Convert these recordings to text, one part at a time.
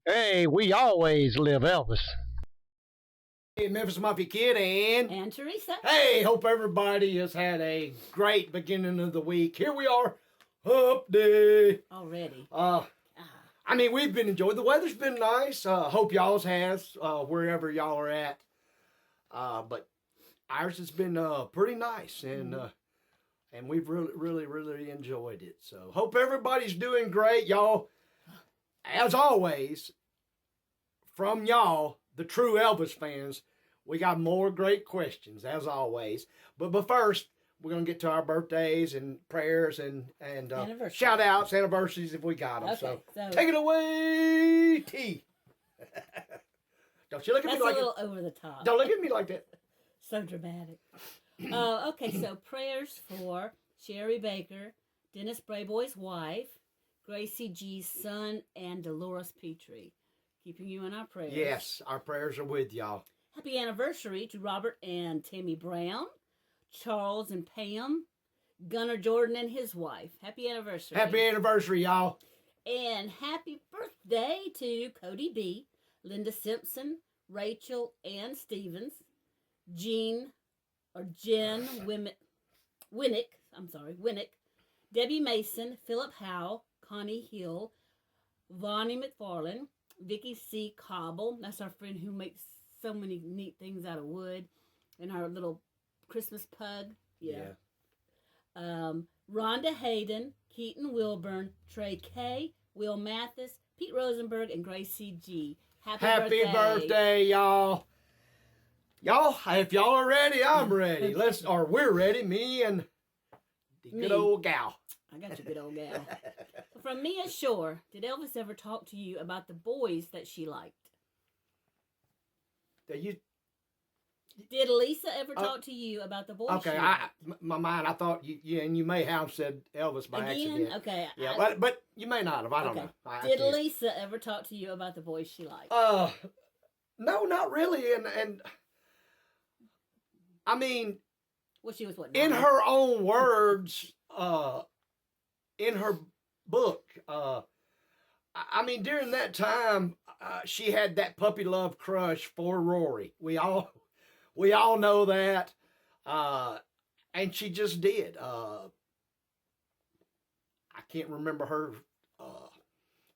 Hey, we always live Elvis. Hey, Memphis Mafia Kid And Teresa. hey, hope everybody has had a great beginning of the week. Here we are, Hump Day. Already. I mean, we've been enjoying. The weather's been nice. Hope y'all's has wherever y'all are at. But ours has been pretty nice, and we've really enjoyed it. So hope everybody's doing great, y'all. As always, from y'all, the true Elvis fans, we got more great questions as always. But first, we're gonna get to our birthdays and prayers and shout outs, anniversaries if we got them. Okay, so take it away, T. Don't you look at That's me like a little over the top. Don't look at me like that. So dramatic. Okay, so prayers for Sherry Baker, Dennis Brayboy's wife, Gracie G's son, and Dolores Petrie. Keeping you in our prayers. Yes, our prayers are with y'all. Happy anniversary to Robert and Tammy Brown, Charles and Pam, Gunnar Jordan and his wife. Happy anniversary. Happy anniversary, y'all. And happy birthday to Cody B., Linda Simpson, Rachel Ann Stevens, Jen Winnick, Debbie Mason, Philip Howe, Connie Hill, Vonnie McFarland, Vicky C. Cobble. That's our friend who makes so many neat things out of wood. And our little Christmas pug. Yeah. Rhonda Hayden, Keaton Wilburn, Trey K., Will Mathis, Pete Rosenberg, and Gracie G. Happy birthday, y'all. Y'all, if y'all are ready, I'm ready. We're ready, me and the good old gal. I got you, good old gal. From Mia Shore, did Elvis ever talk to you about the boys that she liked? Did Lisa ever talk to you about the boys? Okay, my mind, I thought and you may have said Elvis by accident. Okay. Yeah, but you may not have. I don't know. Did Lisa ever talk to you about the boys she liked? No, not really. And I mean, well, she was what? In her own words, in her book, I mean, during that time, she had that puppy love crush for Rory. We all know that, and she just did. I can't remember her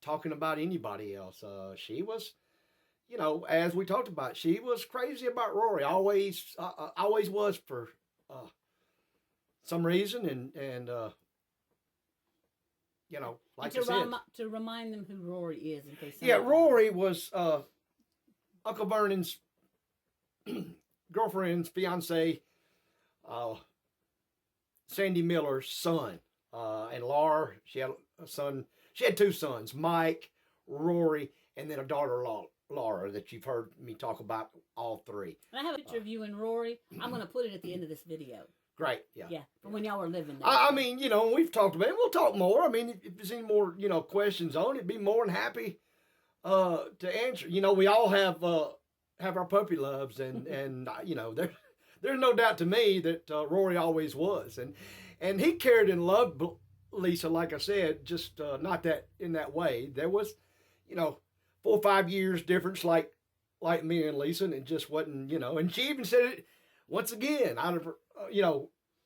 talking about anybody else. She was, as we talked about, she was crazy about Rory. Always was for some reason, and like I said, to remind them who Rory is, in case. Yeah, Rory was Uncle Vernon's girlfriend's fiance, Sandy Miller's son, and Laura. She had a son. She had two sons, Mike, Rory, and then a daughter, Laura, that you've heard me talk about all three. And I have a picture of you and Rory. I'm going to put it at the end of this video. Great, yeah. Yeah, from when y'all were living there. I mean, we've talked about it. We'll talk more. I mean, if there's any more, questions on it, be more than happy to answer. We all have our puppy loves, and there's no doubt to me that Rory always was, and he cared and loved Lisa, like I said, just not that in that way. There was, 4 or 5 years difference, like me and Lisa, and it just wasn't, and she even said it once again out of her,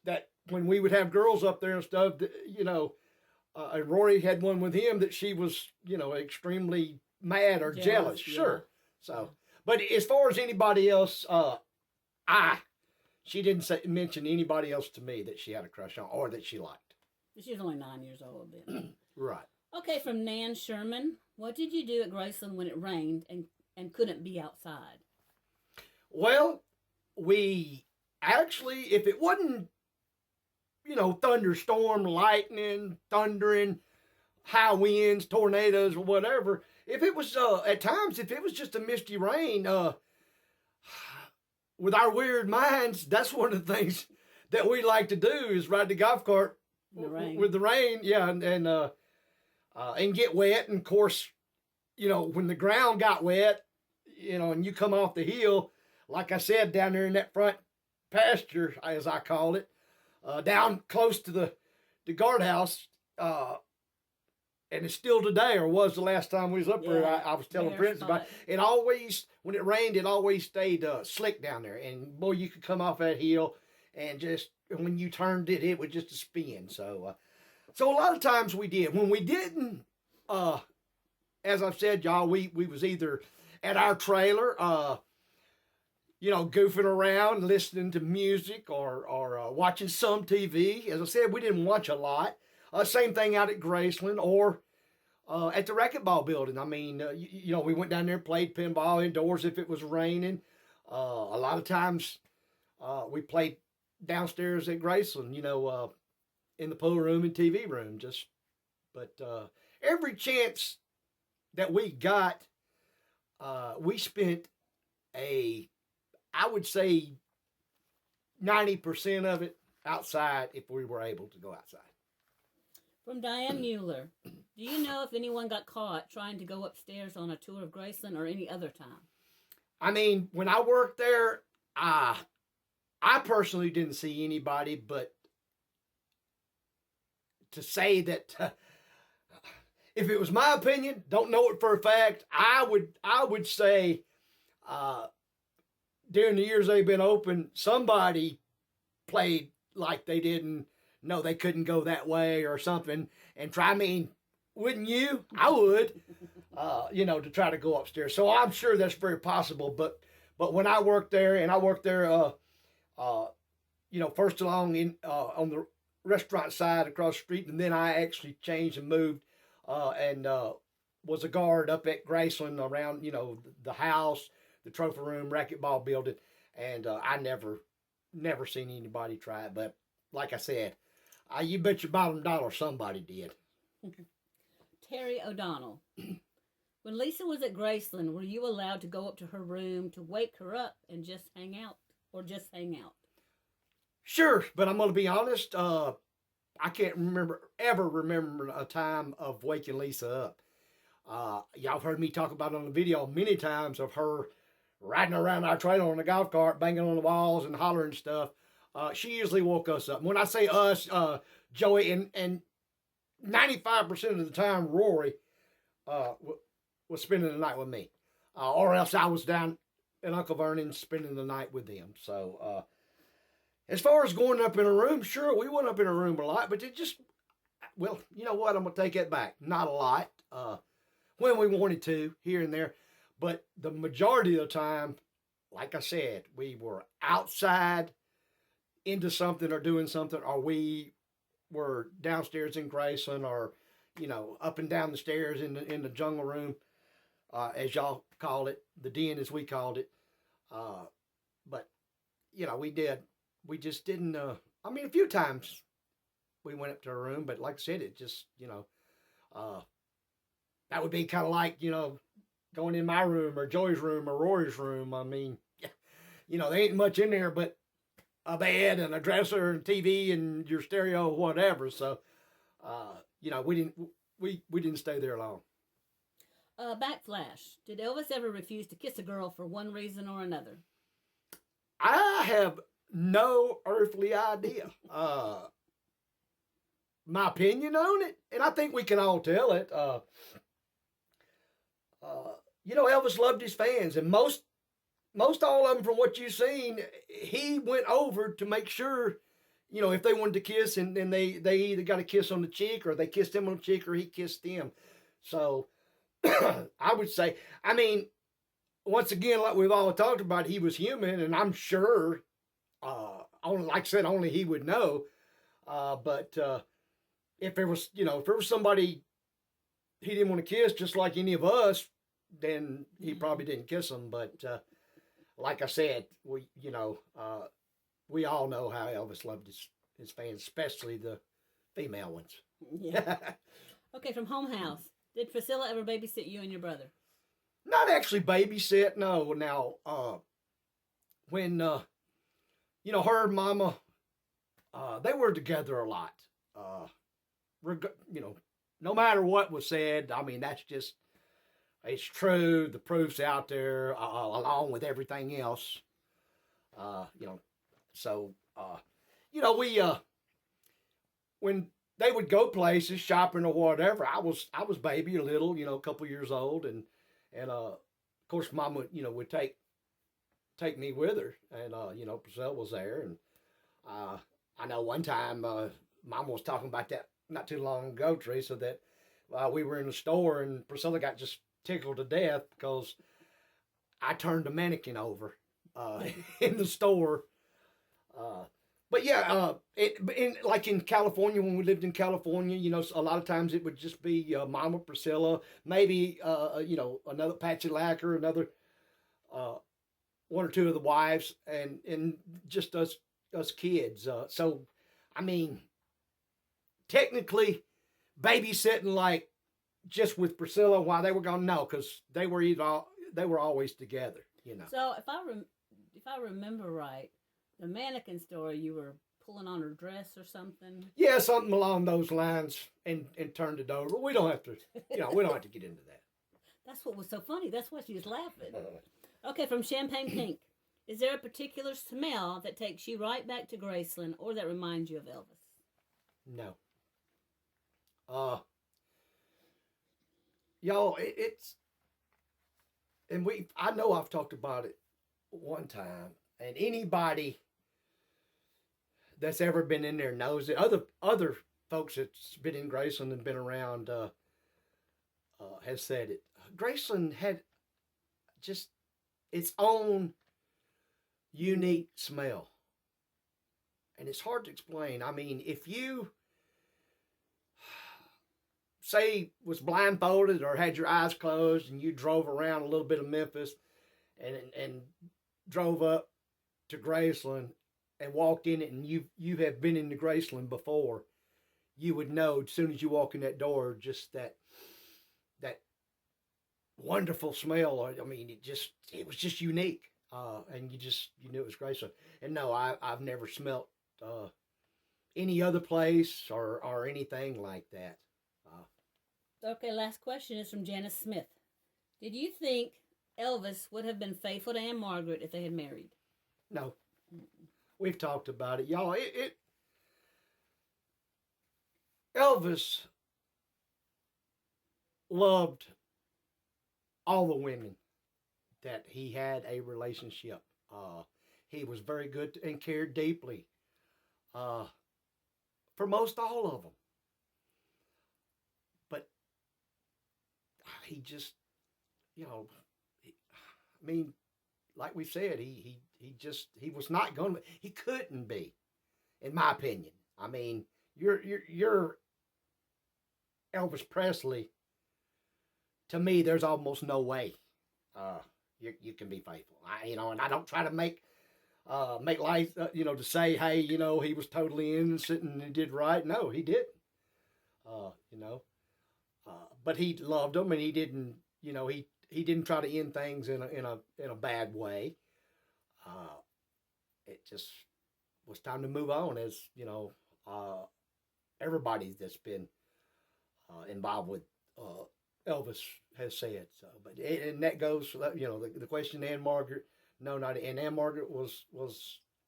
that when we would have girls up there and stuff, and Rory had one with him that she was, extremely mad or jealous. Yeah. Sure. So, but as far as anybody else, she didn't mention anybody else to me that she had a crush on or that she liked. She was only 9 years old then. Right. Okay, from Nan Sherman, what did you do at Graceland when it rained and couldn't be outside? Well, we actually, if it wasn't, thunderstorm, lightning, thundering, high winds, tornadoes, or whatever, if it was, at times, if it was just a misty rain, with our weird minds, that's one of the things that we like to do is ride the golf cart with the rain, yeah, and get wet. And of course, when the ground got wet, and you come off the hill, like I said, down there in that front pasture, as I call it, down close to the guardhouse, and and it's still today, or was the last time we was up there. I was telling Prince about it. Always, when it rained, it always stayed slick down there. And boy, you could come off that hill and just, when you turned it, it was just a spin. So a lot of times we did. When we didn't, as I've said, y'all, we was either at our trailer, goofing around, listening to music, or watching some TV. As I said, we didn't watch a lot. Same thing out at Graceland or at the racquetball building. I mean, we went down there and played pinball indoors if it was raining. A lot of times we played downstairs at Graceland, in the pool room and TV room. But every chance that we got, we spent I would say 90% of it outside if we were able to go outside. From Diane Mueller, do you know if anyone got caught trying to go upstairs on a tour of Graceland or any other time? I mean, when I worked there, I personally didn't see anybody, but to say that, if it was my opinion, don't know it for a fact, I would say, during the years they've been open, somebody played like they didn't know they couldn't go that way or something and try. I mean, wouldn't you? I would, to try to go upstairs. So I'm sure that's very possible. But when I worked there, and I worked there, first along on the restaurant side across the street, and then I actually changed and moved and was a guard up at Graceland around, the house, the trophy room, racquetball building, and I never seen anybody try it. But like I said, you bet your bottom dollar somebody did. Terry O'Donnell. When Lisa was at Graceland, were you allowed to go up to her room to wake her up and just hang out, or just hang out? Sure, but I'm going to be honest. I can't ever remember a time of waking Lisa up. Y'all heard me talk about it on the video many times of her riding around our trailer on the golf cart, banging on the walls and hollering stuff. She usually woke us up. When I say us, Joey and 95% of the time, Rory was spending the night with me. Or else I was down at Uncle Vernon's spending the night with them. So, as far as going up in a room, sure, we went up in a room a lot, but it just, well, you know what? I'm going to take that back. Not a lot. When we wanted to, here and there. But the majority of the time, like I said, we were outside into something or doing something, or we were downstairs in Graceland, or, up and down the stairs in the jungle room, as y'all call it, the den as we called it. But, we just didn't, a few times we went up to her room, but like I said, it just, that would be kind of like, going in my room or Joey's room or Rory's room. I mean, there ain't much in there but a bed and a dresser and TV and your stereo, whatever. So, we didn't stay there long. Backflash. Did Elvis ever refuse to kiss a girl for one reason or another? I have no earthly idea. My opinion on it, and I think we can all tell it. Elvis loved his fans, and most all of them, from what you've seen, he went over to make sure, if they wanted to kiss, and then they either got a kiss on the cheek, or they kissed him on the cheek, or he kissed them. So I would say, once again, like we've all talked about, he was human, and I'm sure, like I said, only he would know. But if there was somebody he didn't want to kiss, just like any of us, then he probably didn't kiss them. But like I said, we all know how Elvis loved his fans, especially the female ones. Yeah. Okay, from Home House. Did Priscilla ever babysit you and your brother? Not actually babysit, no. Now, when, her mama, they were together a lot. No matter what was said, that's just, it's true. The proof's out there, along with everything else. So, we, when they would go places, shopping or whatever. I was baby, little, a couple years old, and of course, Mom would take me with her, and Priscilla was there, and I know one time Mom was talking about that not too long ago, Teresa, that we were in the store and Priscilla got just tickled to death because I turned the mannequin over in the store. But yeah, like in California, when we lived in California, a lot of times it would just be Mama Priscilla, maybe another Patsy Lacker, another one or two of the wives, and just us kids. So, I mean, technically, babysitting like just with Priscilla while they were gone, no, because they were always together. So if I remember right, the mannequin story, you were pulling on her dress or something. Yeah, something along those lines, and turned it over. We don't have to, we don't have to get into that. That's what was so funny. That's why she was laughing. Okay, from Champagne Pink. Is there a particular smell that takes you right back to Graceland or that reminds you of Elvis? No. Y'all, it's, and I know I've talked about it one time, and anybody that's ever been in there knows it. Other folks that's been in Graceland and been around has said it. Graceland had just its own unique smell, and it's hard to explain. I mean, if you say was blindfolded or had your eyes closed and you drove around a little bit of Memphis and drove up to Graceland and walked in it, and you have been into Graceland before, you would know as soon as you walk in that door, just that wonderful smell. I mean, it was just unique, and you knew it was Graceland. And no, I've never smelt any other place or anything like that. Okay, last question is from Janice Smith. Did you think Elvis would have been faithful to Anne Margaret if they had married? No. We've talked about it. Y'all, Elvis loved all the women that he had a relationship. He was very good and cared deeply for most all of them. But he just, I mean, like we said, he was not going to, he couldn't be, in my opinion. I mean, you're Elvis Presley. To me, there's almost no way you can be faithful. And I don't try to make life, to say, hey, he was totally innocent and he did right. No, he didn't. But he loved them, and he didn't, he didn't try to end things in a bad way. It just was time to move on, as everybody that's been involved with Elvis has said. So, and that goes, the question to Anne Margaret. No, not, and Anne Margaret was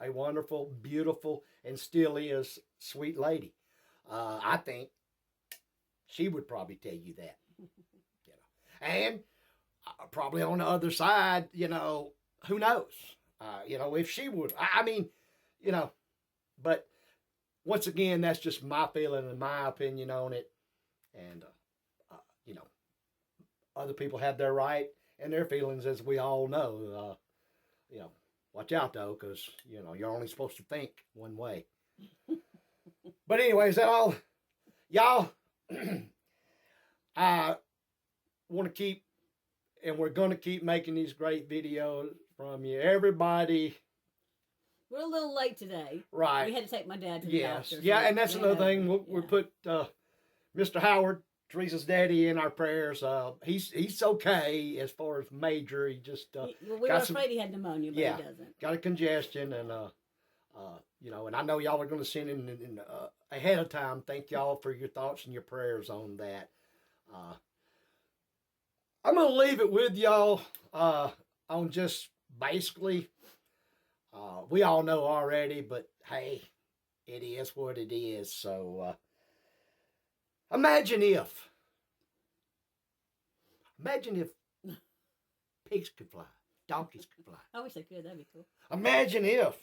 a wonderful, beautiful, and still is sweet lady. I think she would probably tell you that. And probably on the other side, who knows? If she would, I mean, but once again, that's just my feeling and my opinion on it. And, other people have their right and their feelings, as we all know. Watch out though, because, you're only supposed to think one way. But anyways, that all, y'all, I want to keep, and we're going to keep making these great videos from you. Everybody. We're a little late today. Right. We had to take my dad to the doctor. Yeah, and that's another thing. We'll put Mr. Howard, Teresa's daddy, in our prayers. He's okay as far as major. He just we were afraid he had pneumonia, but he doesn't. Got a congestion, and and I know y'all are going to send in ahead of time. Thank y'all for your thoughts and your prayers on that. I'm going to leave it with y'all on just basically, we all know already, but hey, it is what it is. So Imagine if pigs could fly, donkeys could fly. I wish they could. That'd be cool. Imagine if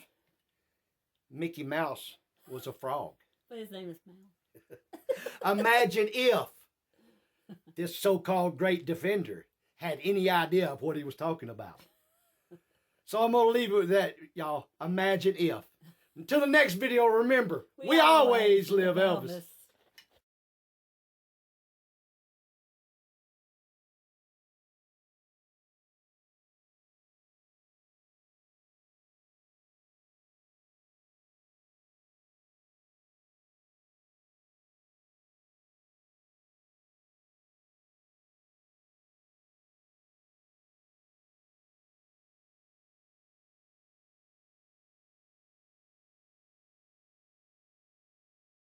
Mickey Mouse was a frog. But his name is Mouse. Imagine if this so-called great defender had any idea of what he was talking about. So I'm going to leave it with that, y'all. Imagine if. Until the next video, remember, we always live Elvis.